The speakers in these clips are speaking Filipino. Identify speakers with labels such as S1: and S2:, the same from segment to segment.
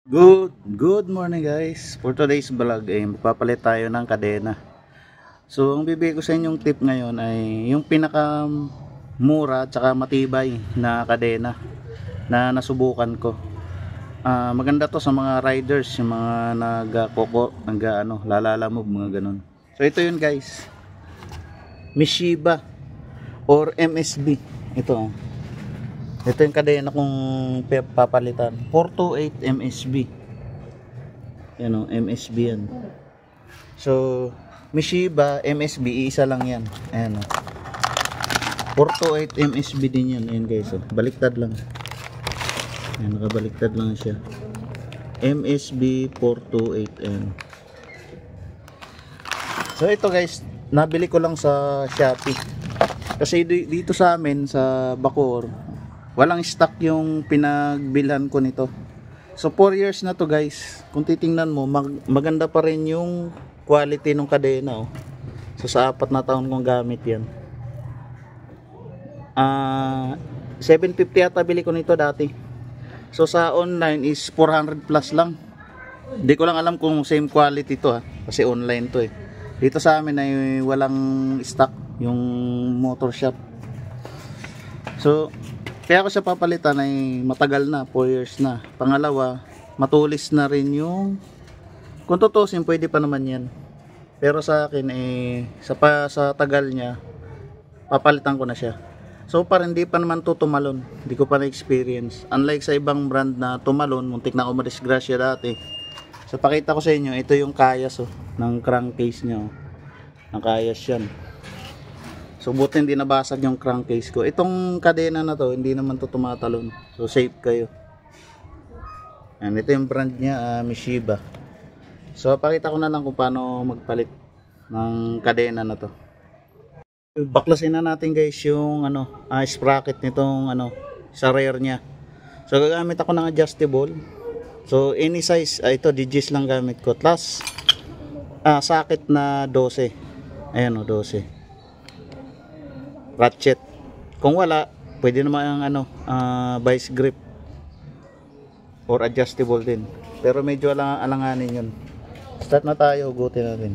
S1: Good morning guys. For today's vlog ay magpapalit tayo ng kadena. So ang bibigay ko sa inyong tip ngayon ay yung pinaka mura at saka matibay na kadena na nasubukan ko. Maganda to sa mga riders, yung mga lalalamove, mga ganun. So ito yun guys. Mishiba or MSB. Ito yung kadena kong papalitan. 428 MSB. Yan o, MSB yan. So, Mishiba, MSB, isa lang yan. Ayan o. 428 MSB din yan. Ayan guys o. Baliktad lang. Ayan, nakabaliktad lang siya. MSB 428N. So, ito guys, nabili ko lang sa Shopee. Kasi dito sa amin, sa Bacoor, walang stock yung pinagbilhan ko nito. So 4 years na to guys. Kung titingnan mo, maganda pa rin yung quality ng kadena oh. So sa 4 na taon kong gamit yan. 750 ata bili ko nito dati. So sa online is 400 plus lang. Hindi ko lang alam kung same quality to kasi online to eh. Dito sa amin ay walang stock yung motor shop. So kaya ko siya papalitan ay matagal na, 4 years na. Pangalawa, matulis na rin yung, kung tutusin pwede pa naman yan. Pero sa akin sa tagal niya, papalitan ko na siya. So parang hindi pa naman to tumalon, hindi ko pa na-experience. Unlike sa ibang brand na tumalon, muntik na ako madisgrasya dati. So pakita ko sa inyo, ito yung kayas ng crankcase niya. Ng kayas yan. So buti hindi nabasag yung crankcase ko. Itong kadena na to, hindi naman to tumatalon. So safe kayo. And ito yung brand niya, Mishiba. So pakita ko na lang kung paano magpalit ng kadena na to. Baklasin na natin guys yung sprocket nitong sa rear niya. So gagamit ako ng adjustable. So any size, ito digits lang gamit ko. Plus socket na 12. Ayan 12. Ratchet. Kung wala, pwede naman ang vice grip or adjustable din. Pero medyo alanganin yun. Start na tayo, hugutin natin.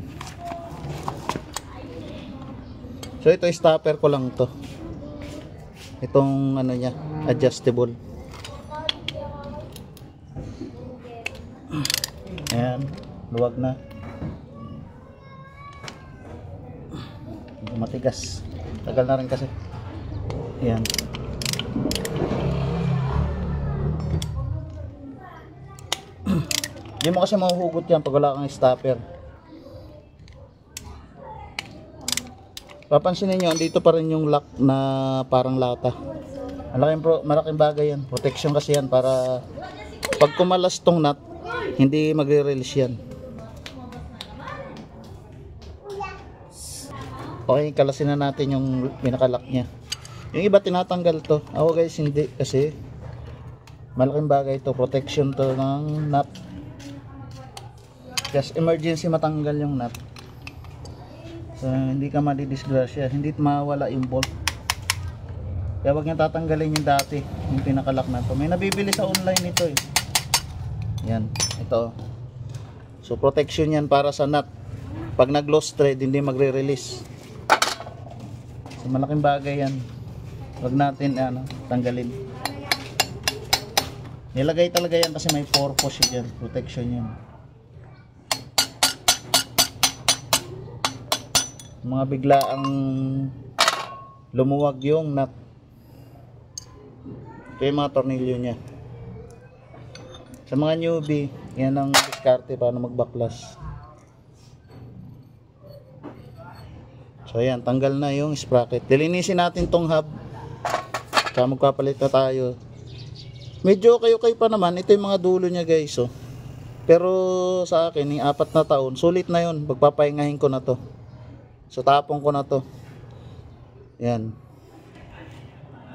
S1: So ito stopper ko lang to. Itong niya, adjustable. Ayan, luwag na. Matigas. Tagal na rin kasi. Ayan. Hindi mo kasi mahuhugot yan pag wala kang stopper. Papansinin nyo, andito pa rin yung lock na parang lata. Malaking bagay yan. Protection kasi yan para pag kumalas tong nut, hindi magre-release yan. Okay, kalasin na natin yung pinakalock niya. Yung iba tinatanggal to. Ako guys hindi, kasi malaking bagay to, protection to ng nut. Just emergency matanggal yung nut. So hindi ka madidisgrasya, hindi mawala yung bolt. Kaya wag niya tatanggalin yung dati, yung pinakalock na to. May nabibili sa online ito eh. Yan, ito. So protection yan para sa nut. Pag nag-loose thread, hindi magre-release. Malaking bagay yan. Huwag natin tanggalin. Nilagay talaga yan kasi may purpose yan, protection yan. Mga biglaang lumuwag yung nut. Ito yung mga tornilyo nya. Sa mga newbie, yan ang diskarte paano magbaklas. So ayan, tanggal na yung sprocket. Dilinisin natin tong hub. Kaya magpapalit na tayo. Medyo okay pa naman. Ito yung mga dulo niya guys. Pero sa akin, yung 4 na taon, sulit na yun. Pagpapahingahin ko na to. So tapong ko na to. Yan.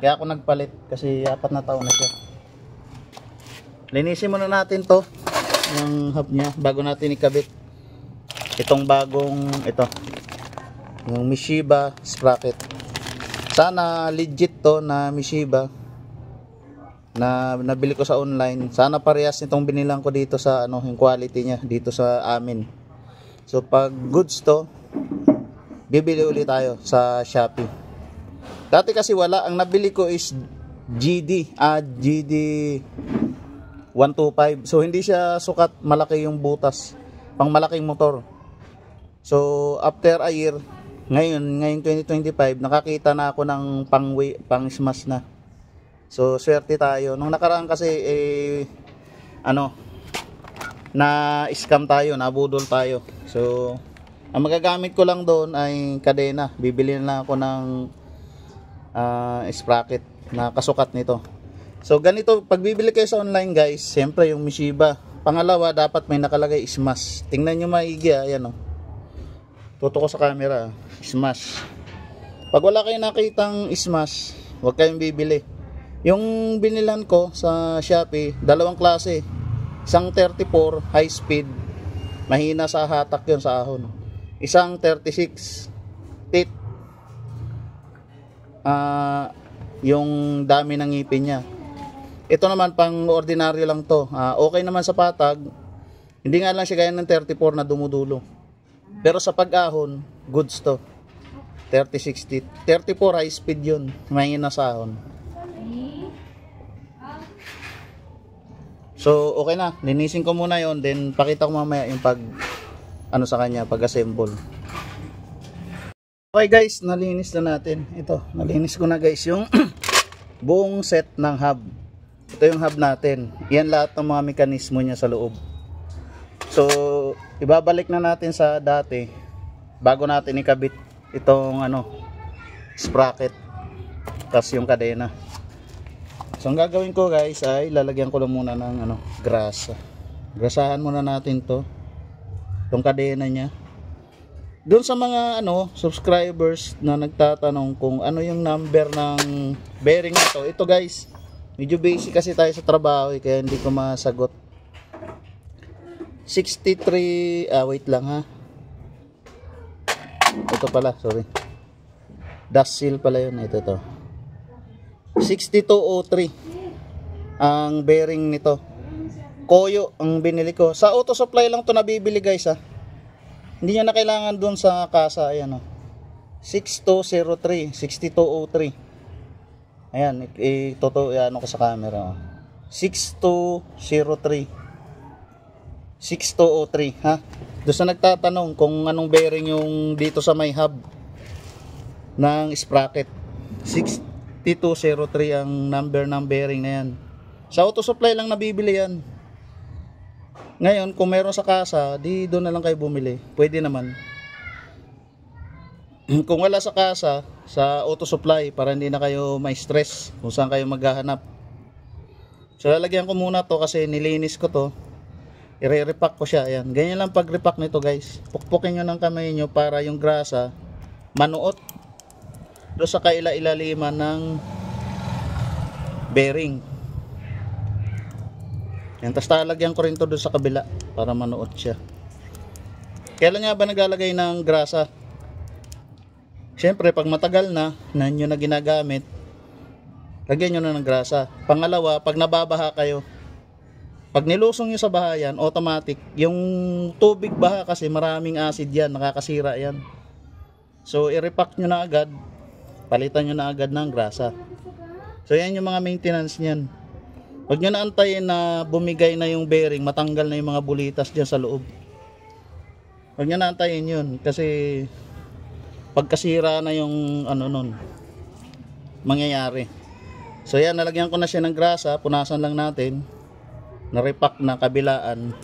S1: Kaya ako nagpalit kasi 4 na taon na siya. Linisin muna natin to. Yung hub niya bago natin ikabit. Itong bagong ito. Yung Mishiba sprocket. Sana legit to na Mishiba. na nabili ko sa online. Sana parehas nitong binilang ko dito sa ano, yung quality niya dito sa amin. So pag goods to, bibili ulit tayo sa Shopee. Dati kasi wala, ang nabili ko is GD 125. So hindi siya sukat, malaki yung butas, pang malaking motor. So after a year, ngayon 2025, nakakita na ako ng pang smash na. So swerte tayo. Nung nakaraan kasi na scam tayo, nabudol tayo. So ang magagamit ko lang doon ay kadena. Bibili na lang ako ng sprocket na kasukat nito. So ganito, pag bibili kayo sa online guys, siyempre yung Mishiba. Pangalawa, dapat may nakalagay smash. Tingnan nyo maigi, ayan o. Tuto ko sa camera, smash. Pag wala kayong nakitang smash, huwag kayong bibili. Yung binilan ko sa Shopee, dalawang klase. Isang 34 high speed, mahina sa hatak yun sa ahon. Isang 36 teeth, yung dami ng ngipin niya. Ito naman pang ordinaryo lang to. Okay naman sa patag. Hindi nga lang siya gaya ng 34 na dumudulo. Pero sa pag-ahon, goods to. 36 teeth. 34 high speed yun, mahina sa ahon. So okay na, linisin ko muna yon, then pakita ko mamaya yung pag sa kanya, pag-assemble. Okay guys, nalinis na natin. Ito, nalinis ko na guys yung buong set ng hub. Ito yung hub natin. Yan lahat ng mga mekanismo niya sa loob. So ibabalik na natin sa dati bago natin ikabit itong sprocket, tas yung kadena. So ang gagawin ko guys ay lalagyan ko lang muna ng grasa. Grasahan muna natin to, yung kadena niya. Doon sa mga subscribers na nagtatanong kung ano yung number ng bearing na to, ito guys, medyo basic kasi tayo sa trabaho kaya hindi ko masagot. 63, wait lang ha. Ito pala, sorry. Dust seal pala yun, ito to. 6203 ang bearing nito. Koyo ang binili ko. Sa auto supply lang to nabibili guys ha. Hindi niya na kailangan doon sa kasa. Ayan o. 6203, 6203. Ayan, ito ko sa camera. 6203, 6203 ha. Doon sa nagtatanong kung anong bearing yung dito sa may hub ng sprocket, 6203 ang number ng bearing na yan. Sa auto supply lang nabibili yan. Ngayon kung meron sa kasa, di doon na lang kayo bumili. Pwede naman. Kung wala sa kasa, sa auto supply, para hindi na kayo may stress kung saan kayo maghahanap. So lalagyan ko muna to kasi nilinis ko to. I-repack ko siya. Ayan. Ganyan lang pag repack nito guys. Pukpukin nyo ng kamay nyo para yung grasa manuot doon sa kaila-ilaliman ng bearing. Yan, tapos talagyan ko rin to doon sa kabila para manuot siya. Kailan nga ba naglalagay ng grasa? Siyempre pag matagal na nyo na ginagamit, lagyan nyo na ng grasa. Pangalawa, pag nababaha kayo, pag nilusong nyo sa bahayan, automatic, yung tubig baha kasi maraming acid yan, nakakasira yan. So i-repack nyo na agad, palitan nyo na agad ng grasa. So yan yung mga maintenance nyan. Huwag nyo na antayin na bumigay na yung bearing, matanggal na yung mga bulitas dyan sa loob. Huwag nyo na antayin yun kasi pagkasira na yung nun mangyayari. So yan, nalagyan ko na siya ng grasa, punasan lang natin. Na-repack na kabilaan.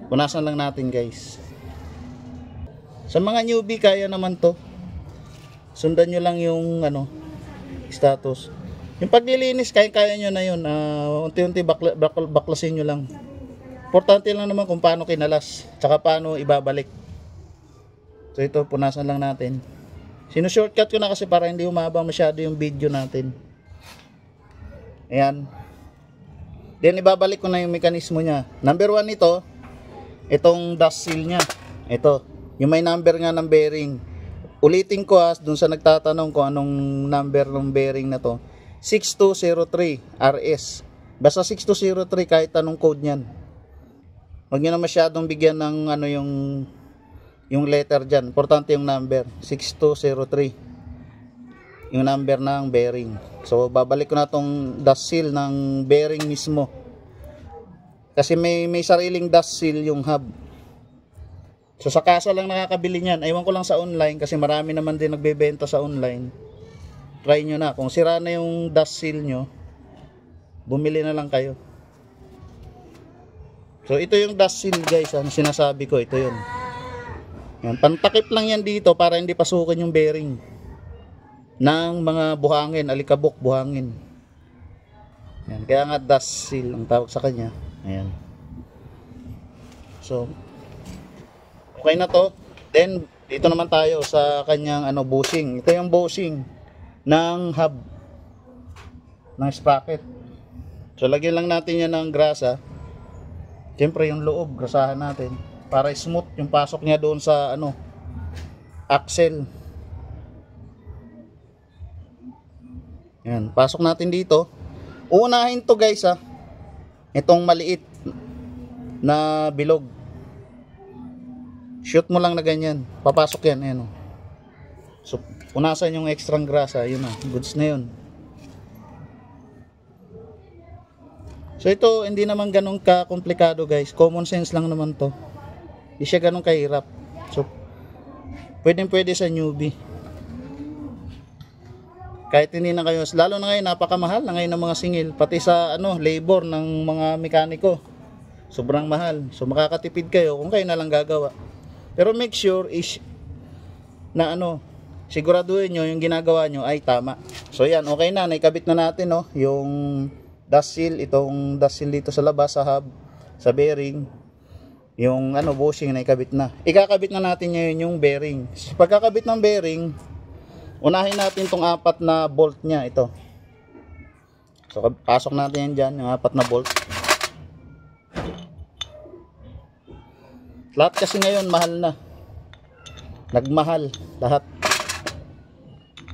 S1: Punasan lang natin guys. Sa mga newbie kaya naman to. Sundan nyo lang yung status. Yung paglilinis kaya nyo na yun. Unti-unti baklasin nyo lang. Importante lang naman kung paano kinalas, tsaka paano ibabalik. So ito, punasan lang natin. Sino-shortcut ko na kasi para hindi umabang masyado yung video natin. Ayan. Then ibabalik ko na yung mekanismo niya. Number 1 nito, itong dust seal niya. Ito, yung may number nga ng bearing. Ulitin ko dun sa nagtatanong kung anong number ng bearing na to. 6203 RS. Basta 6203 kahit anong code niyan. Huwag niyo na masyadong bigyan ng ano yung letter diyan. Importante yung number, 6203. Yung number ng bearing. So babalik ko na tong dust seal ng bearing mismo. Kasi may sariling dust seal yung hub. So sa kasa lang nakakabili niyan. Ewan ko lang sa online kasi marami naman din nagbebenta sa online. Try nyo na. Kung sira na yung dust seal nyo, bumili na lang kayo. So ito yung dust seal guys, ang sinasabi ko, ito yun. Yan, pantakip lang yan dito para hindi pasukin yung bearing ng mga buhangin, alikabok, buhangin. Yan, kaya nga dust seal ang tawag sa kanya. Ayan. So okay na to. Then dito naman tayo sa kanyang bushing. Ito yung bushing ng hub ng sprocket. So lagyan lang natin yan ng grasa. Siyempre yung loob grasahan natin para smooth yung pasok niya doon sa axle. Yan, pasok natin dito. Uunahin to guys itong maliit na bilog. Shoot mo lang na ganyan. Papasok yan. Ayan, so, punasan yung extra grasa. Yun na. Goods na yun. So, ito, hindi naman ganun ka-komplikado, guys. Common sense lang naman to. Hindi siya ganun kahirap. So, pwede sa newbie. Kahit hindi na kayo, lalo na ngayon, napakamahal na ngayon ng mga singil. Pati sa, labor ng mga mekaniko. Sobrang mahal. So, makakatipid kayo kung kayo na lang gagawa. Pero make sure na siguraduhin nyo yung ginagawa nyo ay tama. So yan, okay na, naikabit na natin yung dust seal, itong dust seal dito sa labas, sa hub, sa bearing. Yung bushing naikabit na. Ikakabit na natin ngayon yung bearing. So, pagkakabit ng bearing, unahin natin tong 4 na bolt nya, ito. So pasok natin yan dyan, yung 4 na bolt. Lahat kasi ngayon mahal na. Nagmahal lahat.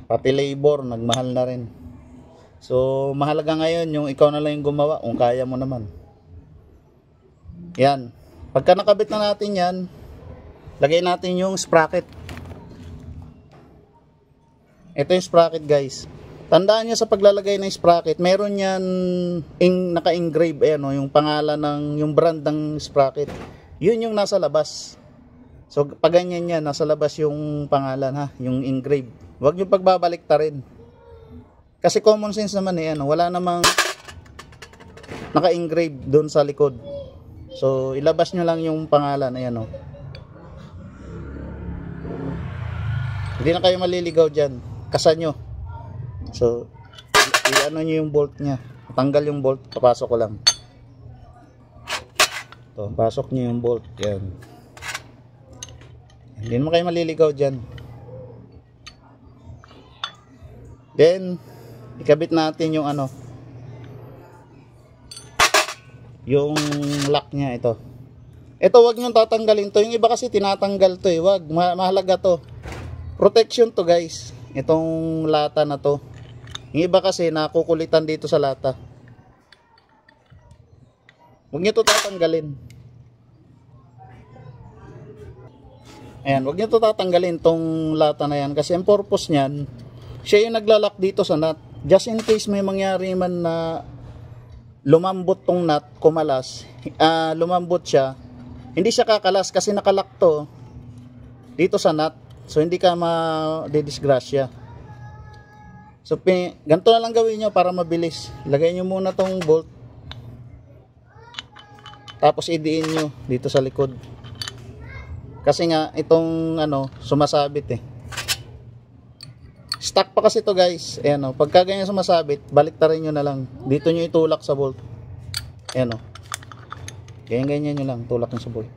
S1: Pati labor nagmahal na rin. So mahalaga ngayon yung ikaw na lang yung gumawa kung kaya mo naman. Yan. Pagka nakabit na natin yan, lagay natin yung sprocket. Ito yung sprocket guys. Tandaan nyo sa paglalagay ng sprocket, meron yan naka-engrave yung pangalan ng yung brand ng sprocket. Yun yung nasa labas. So pag ganyan yan, nasa labas yung pangalan yung engrave. Huwag yung pagbabalik ta rin. Kasi common sense naman wala namang naka-engrave doon sa likod. So ilabas nyo lang yung pangalan, Hindi na kayo maliligaw dyan. Kasan nyo. So nyo yung bolt nya. Tanggal yung bolt, papasok ko lang. To, pasok nyo yung bolt. Yan. Hindi naman kayo maliligaw dyan. Then ikabit natin yung yung lock nya, ito. Ito wag nyo tatanggalin to. Yung iba kasi tinatanggal to wag. Mahalaga to. Protection to guys. Itong lata na to. Yung iba kasi nakukulitan dito sa lata. Huwag nyo ito tatanggalin. Ayan, huwag nyo ito tatanggalin tong lata na yan. Kasi ang purpose nyan, siya yung naglalak dito sa nut. Just in case may mangyari man na lumambot tong nut, kumalas, lumambot siya, hindi siya kakalas kasi nakalak to dito sa nut. So hindi ka ma-disgrasya. So ganito na lang gawin nyo para mabilis. Lagay nyo muna tong bolt. Tapos idiin nyo dito sa likod. Kasi nga itong sumasabit Stuck pa kasi to guys. Ayan pagka ganyan sumasabit, baliktarin nyo na lang. Dito nyo itulak sa bolt. Ayan ganyan nyo lang, tulak nyo sa bolt.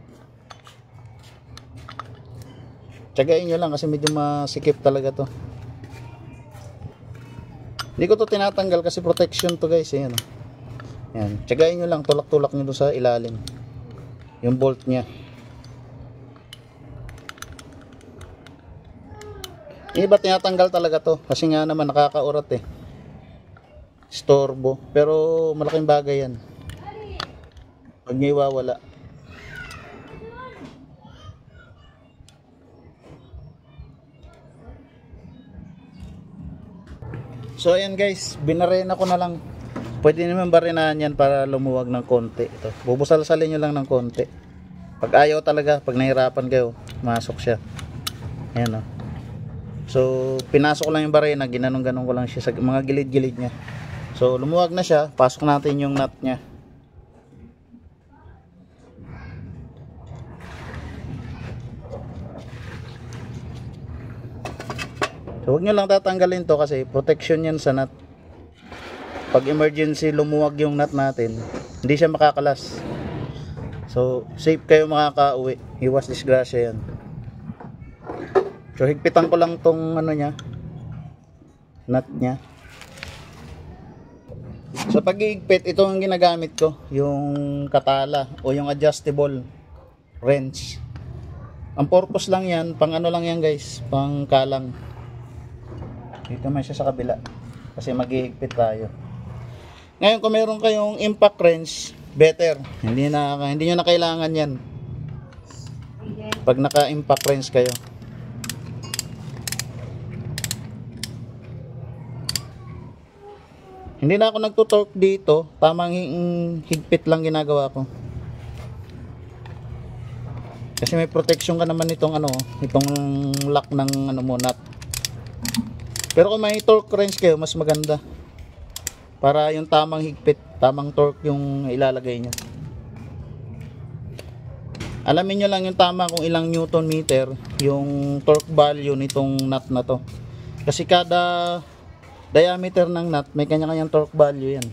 S1: Tsagain nyo lang kasi medyo masikip talaga to. Hindi ko to tinatanggal kasi protection to guys. Ayan Yan, tsagain nyo lang, tulak-tulak nyo doon sa ilalim yung bolt nya. Yung iba tinatanggal talaga to kasi nga naman nakakaurat Istorbo. Pero malaking bagay yan. Pag niya iwawala. So ayan guys, binarena ko na lang. Pwede naman barenahan yan para lumuwag ng konti. Ito, bubusal-salin nyo lang ng konti. Pag ayaw talaga, pag nahirapan kayo, masok siya. Ayan o. So pinasok ko lang yung barena, ginanong-ganong ko lang siya sa mga gilid-gilid niya. So lumuwag na siya, pasok natin yung nut niya. So huwag nyo lang tatanggalin to kasi protection yan sa nut. Pag emergency lumuwag yung nut natin, hindi siya makakalas. So safe kayo makakauwi. Iwas disgrasya yan. So higpitan ko lang tong ano nya, nut nya. Sa pag-iigpit, ito ang ginagamit ko, yung katala o yung adjustable wrench. Ang purpose lang yan, pang ano lang yan guys, pang kalang. Dito man siya sa kabila kasi mag-iigpit tayo. Ngayon kung meron kayong impact wrench, better. Hindi nyo na kailangan yan pag naka-impact wrench kayo. Hindi na ako nagtutorque dito, tamang higpit lang ginagawa ko. Kasi may protection ka naman itong ano, itong lock ng ano mo, nut. Pero kung may torque wrench kayo, mas maganda. Para yung tamang higpit, tamang torque yung ilalagay nyo. Alamin nyo lang yung tama kung ilang newton meter yung torque value nitong nut na to. Kasi kada diameter ng nut, may kanya-kanyang torque value yan.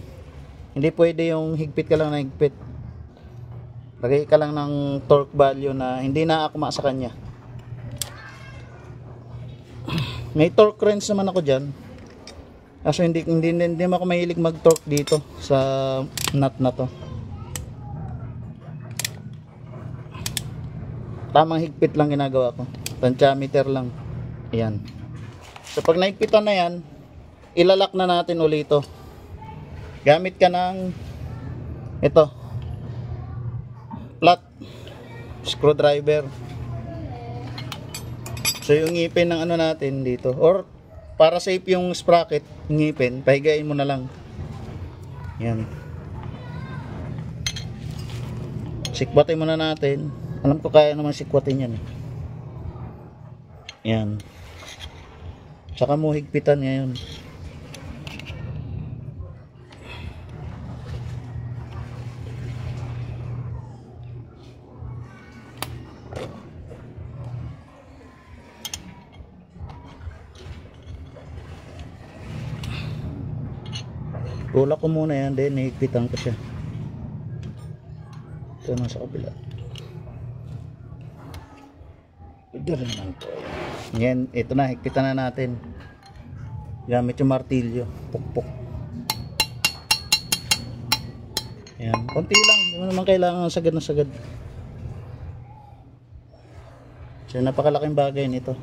S1: Hindi pwede yung higpit ka lang na higpit. Lagay ka lang ng torque value na hindi naakma sa kanya. May torque wrench naman ako dyan. Kaso hindi ako mahilig mag torque dito sa nut na to. Tamang higpit lang ginagawa ko. Tantiameter lang. Ayan. So pag naigpitan na yan, ilalak na natin ulit ito. Gamit ka ng ito, flat screwdriver. So yung ngipin ng ano natin dito, or para safe yung sprocket, ngipin, pahigain mo na lang. Yan. Sikwatin muna natin. Alam ko kaya naman sikwatin yan. Yan. Saka mo higpitan ngayon. Tulak ko muna yan, then higpitan ko siya. Ito na sa kabila. Ito rin naman po. Yan, ito na, higpitan na natin. Gamit yung martilyo. Pukpok. Yan, konti lang. Hindi mo naman kailangan sagad na sagad. So, napakalaking bagay nito.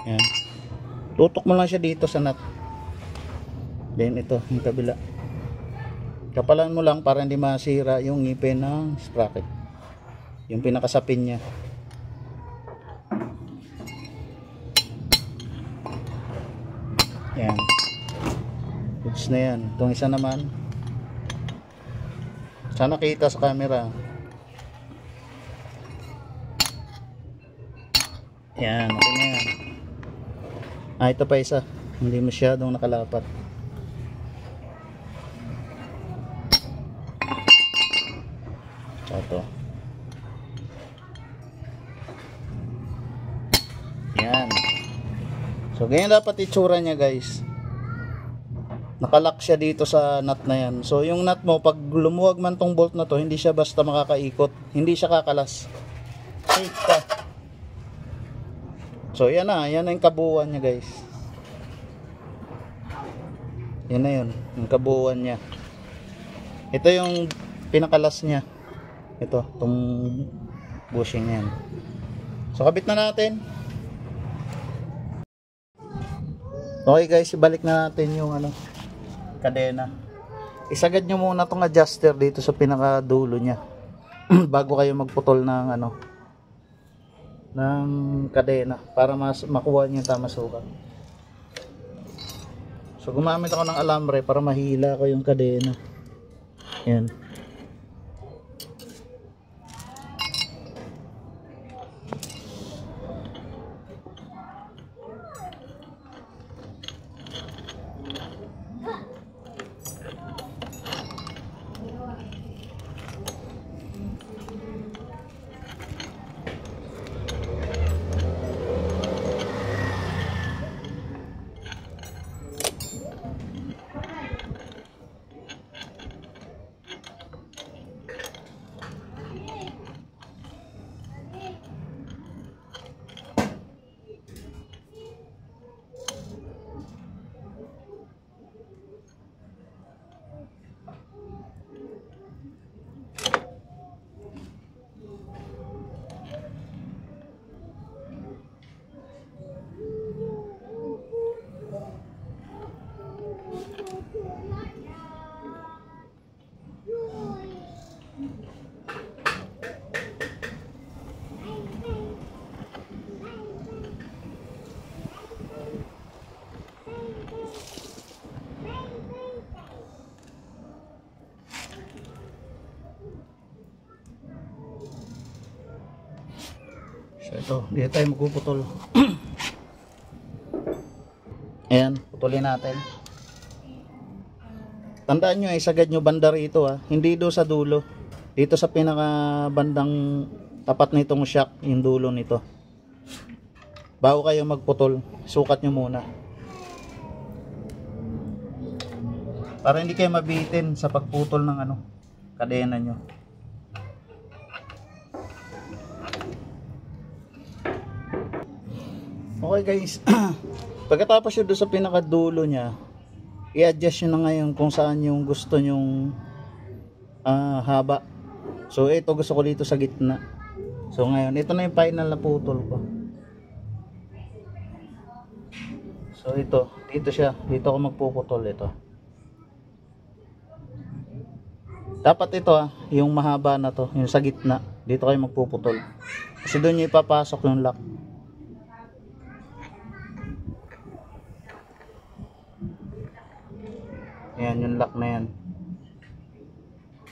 S1: Yan. Tutok mo lang siya dito sa nut. Then ito, yung kabila. Kapalan mo lang para hindi masira yung ngipin ng sprocket. Yung pinakasapin niya. Yan. Goods na yan. Itong isa naman. Sana kita sa camera. Yan, okay na yan. Ito pa isa. Hindi masyadong nakalapat. Ito. Yan. So, ganyan dapat itsura niya guys. Nakalock siya dito sa nut na yan. So, yung nut mo, pag lumuwag man tong bolt na to, hindi siya basta makakaikot. Hindi siya kakalas. Safe ka. So yan na yung kabuuan niya guys. Yan na yun, yung kabuuan niya. Ito yung pinakalas niya. Ito, itong bushing na yan. So kabit na natin. Okay guys, ibalik na natin yung kadena. Isagad nyo muna tong adjuster dito sa pinakadulo niya bago kayo magputol ng ng kadena para makuha niyo yung tamang sukat. So gumamit ako ng alambre para mahila ko yung kadena. Yan. So ito, dito tayo magpuputol. Ayan, putulin natin. Tandaan nyo, isagad nyo banda rito hindi do sa dulo. Dito sa pinaka bandang tapat nitong shock, yung dulo nito. Bago kayo magputol, sukat nyo muna. Para hindi kayo mabitin sa pagputol ng kadena nyo. Okay guys, pagkatapos yun doon sa pinakadulo niya, i-adjust nyo na ngayon kung saan yung gusto nyong haba. So ito gusto ko dito sa gitna. So ngayon, ito na yung final na putol ko. So ito, dito siya, dito ako magpuputol ito. Dapat ito yung mahaba na to, yung sa gitna, dito kayo magpuputol. Kasi doon nyo ipapasok yung lock. Ayan, yung lock na yan.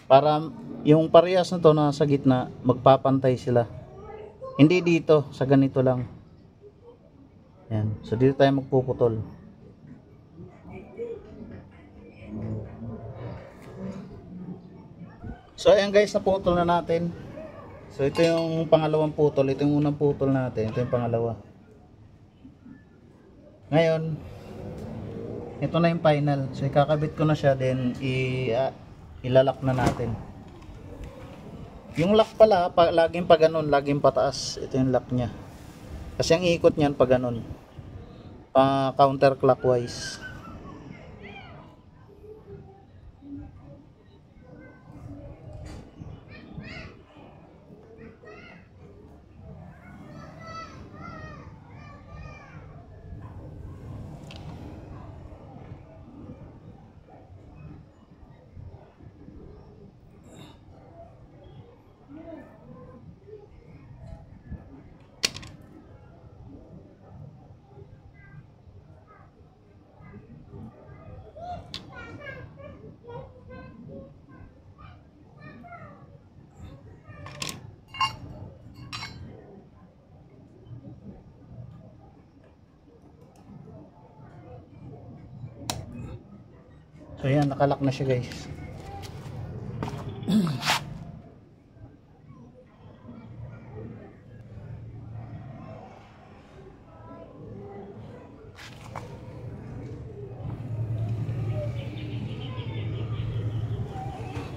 S1: Para yung parehas na to na sa gitna, magpapantay sila. Hindi dito, sa ganito lang. Ayan, so dito tayo magpuputol. So ayan guys, naputol na natin. So ito yung pangalawang putol, ito yung unang putol natin, ito yung pangalawa. Ngayon, ito na yung final. So ikakabit ko na siya, then ilalak na natin. Yung lock pala, laging pa ganun, laging pataas. Ito yung lock niya. Kasi ang ikot niyan pa ganun. Pa counterclockwise. So yan, nakalak na siya guys.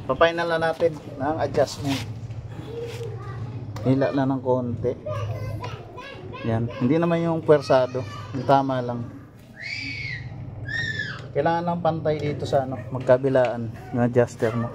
S1: Pa-final na natin ng adjustment. Hila na ng konti. Yan, hindi naman yung pwersado, yung tama lang. Kailangan ng pantay dito sa magkabilaan ng adjuster mo.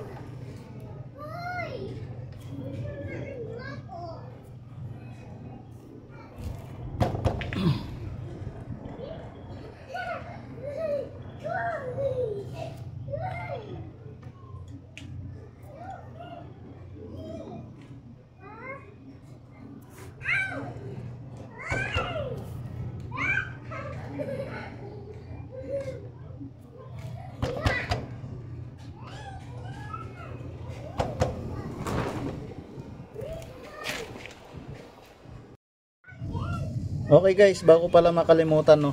S1: Okay guys, bago pala makalimutan, no,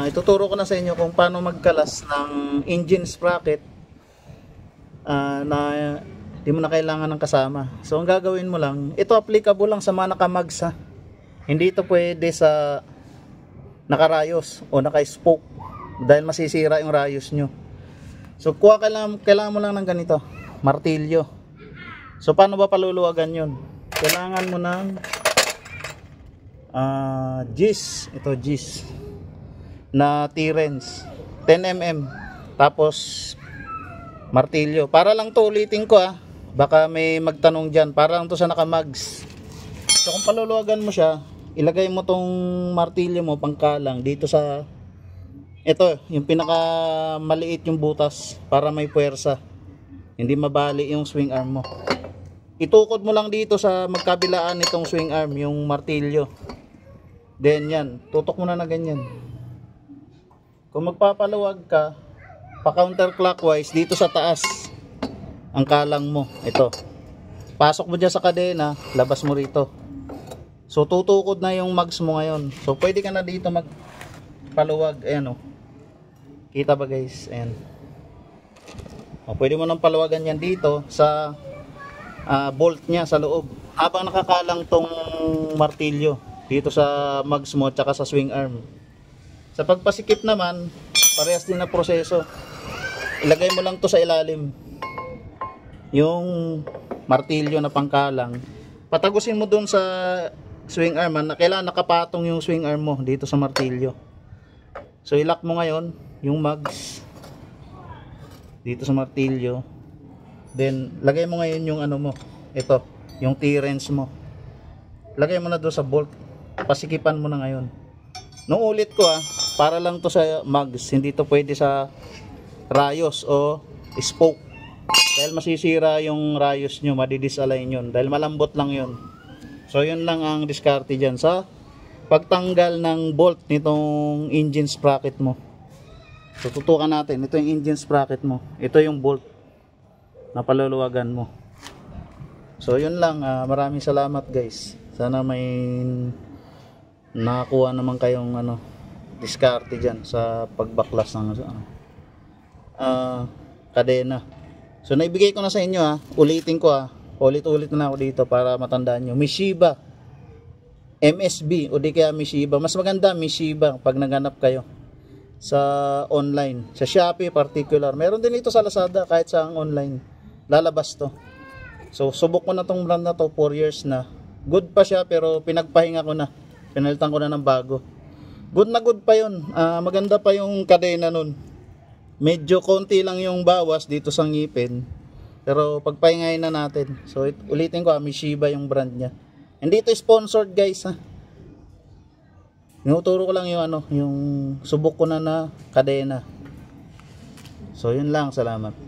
S1: ituturo ko na sa inyo kung paano magkalas ng engine sprocket na di mo na kailangan ng kasama. So ang gagawin mo lang, ito applicable lang sa mga nakamags ha. Hindi ito pwede sa nakarayos o naka-spoke dahil masisira yung rayos nyo. So kailangan mo lang ng ganito, martilyo. So paano ba paluluwagan yun? Kailangan mo ng gis, ito gis na T-wrench 10mm, tapos martilyo. Para lang to, ulitin ko baka may magtanong dyan, para lang to sa nakamags. So kung paluluwagan mo siya, ilagay mo tong martilyo mo pangkalang dito sa ito, yung pinaka maliit yung butas para may puwersa, hindi mabali yung swing arm mo. Itukod mo lang dito sa magkabilaan nitong swing arm yung martilyo. Then yan, tutok mo na ganyan. Kung magpapaluwag ka, pa counterclockwise dito sa taas ang kalang mo. Ito. Pasok mo dyan sa kadena, labas mo rito. So tutukod na yung mags mo ngayon. So pwede ka na dito magpaluwag. Ayan o. Kita ba guys? Ayan. O, pwede mo nang paluwagan yan dito sa bolt nya sa loob. Habang nakakalang tong martilyo dito sa mags mo tsaka sa swing arm. Sa pagpasikip naman, parehas din na proseso. Ilagay mo lang to sa ilalim yung martilyo na pangkalang. Patagusin mo dun sa swing arm na kailangan nakapatong yung swing arm mo dito sa martilyo. So ilock mo ngayon yung mags dito sa martilyo. Then lagay mo ngayon yung ano mo, ito, yung T-wrench mo. Lagay mo na doon sa bolt. Pasikipan mo na ngayon. Nung ulit ko para lang to sa mags, hindi to pwede sa rayos o spoke. Dahil masisira yung rayos nyo, madidisalign yun. Dahil malambot lang yun. So yun lang ang diskarte dyan sa pagtanggal ng bolt nitong engine sprocket mo. So tutukan natin, ito yung engine sprocket mo. Ito yung bolt na paluluwagan mo. So yun lang, maraming salamat guys. Sana may nakakuha naman kayong diskarte dyan sa pagbaklas ng kadena. So naibigay ko na sa inyo ulitin ko ulit-ulit na ako dito para matandaan nyo. Mishiba MSB o di kaya Mishiba, mas maganda Mishiba pag naghanap kayo sa online, sa Shopee particular. Meron din ito sa Lazada, kahit sa online lalabas to. So subok ko na tong brand na to, 4 years na. Good pa siya pero pinagpahinga ko na, pinalitan ko na ng bago. Good na good pa yun. Maganda pa yung kadena nun. Medyo konti lang yung bawas dito sa ngipin, pero pagpahingayin na natin. So ulitin ko, Mishiba yung brand nya. Hindi ito sponsored guys Tinuturo ko lang yung yung subok ko na kadena. So yun lang, salamat.